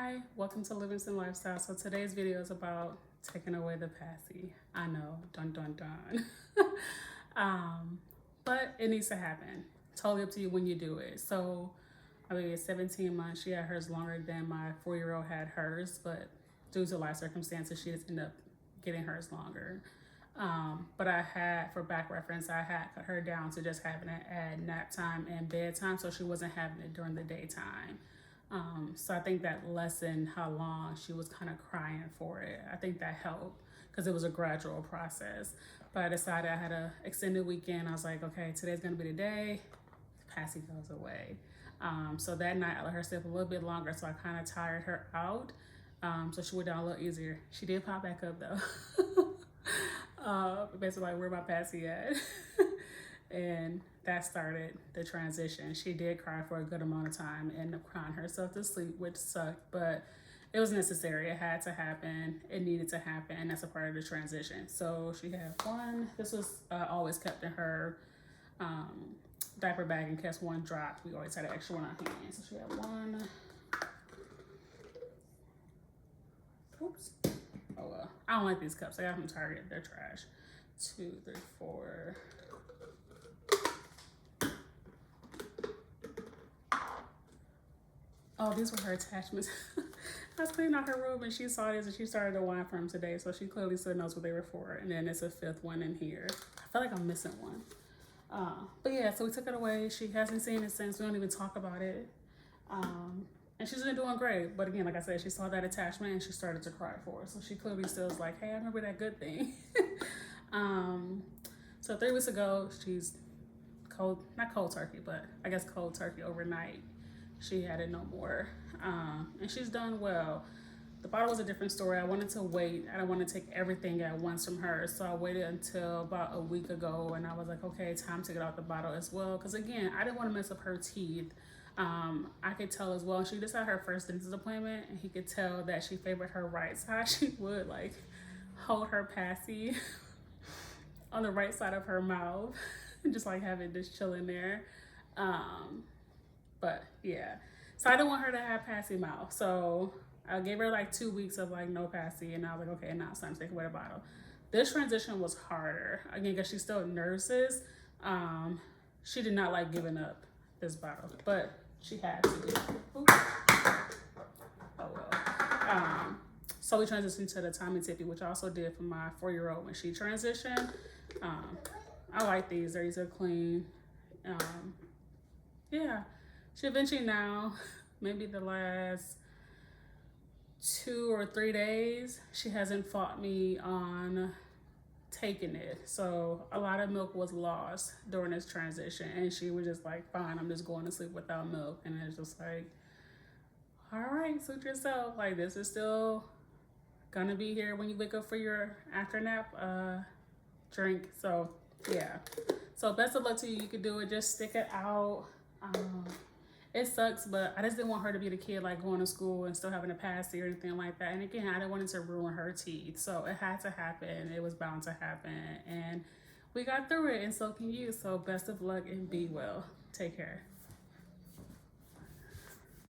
Hi, welcome to Livingston Lifestyle. So today's video is about taking away the paci. I know, dun dun dun. But it needs to happen. Totally up to you when you do it. So I mean, it's 17 months. She had hers longer than my 4-year-old had hers, but due to life circumstances, she just ended up getting hers longer. But I had, for back reference, I had cut her down to just having it at nap time and bedtime, so she wasn't having it during the daytime. So I think that lessened how long she was kind of crying for it. I think that helped because it was a gradual process. But I decided I had an extended weekend. I was like, okay, today's gonna be the day. The paci goes away. So that night I let her sleep a little bit longer, so I kind of tired her out. So she went down a little easier. She did pop back up though. Basically like, where my paci at? And that started the transition. She did cry for a good amount of time and ended up crying herself to sleep, which sucked, but it was necessary. It had to happen. It needed to happen, and that's a part of the transition. So she had one. This was always kept in her diaper bag in case one dropped. We always had an extra one on hand. So she had one. Oops. Oh well. I don't like these cups. I got them from Target. They're trash. 2, 3, 4. Oh, these were her attachments. I was cleaning out her room and she saw this and she started to whine for them today. So she clearly still knows what they were for. And then it's a 5th one in here. I feel like I'm missing one. But yeah, so we took it away. She hasn't seen it since. We don't even talk about it. And she's been doing great. But again, like I said, she saw that attachment and she started to cry for it. So she clearly still is like, hey, I remember that good thing. So 3 weeks ago, she's not cold turkey, but I guess cold turkey overnight. She had it no more, and she's done well. The bottle was a different story. I wanted to wait. I don't want to take everything at once from her, so I waited until about a week ago, and I was like, okay, time to get out the bottle as well, because again, I didn't want to mess up her teeth. I could tell as well. She just had her first dentist appointment, and he could tell that she favored her right side. She would like hold her paci on the right side of her mouth, and just like have it just chilling there. But yeah, so I didn't want her to have paci mouth. So I gave her like 2 weeks of like no paci, and I was like, okay, now it's time to take away the bottle. This transition was harder, again, because she still nurses. She did not like giving up this bottle, but she had to. Oops. Oh well. So we transitioned to the Tommy Tippy, which I also did for my 4-year-old when she transitioned. I like these. They're easy to clean. Yeah. She eventually now, maybe the last 2 or 3 days, she hasn't fought me on taking it. So a lot of milk was lost during this transition, and she was just like, fine, I'm just going to sleep without milk. And it's just like, all right, suit yourself. Like, this is still gonna be here when you wake up for your after nap drink. So yeah, so best of luck to you. You can do it. Just stick it out. It sucks, but I just didn't want her to be the kid like going to school and still having a paci or anything like that. And again, I didn't want it to ruin her teeth. So it had to happen. It was bound to happen. And we got through it, and so can you. So best of luck and be well. Take care.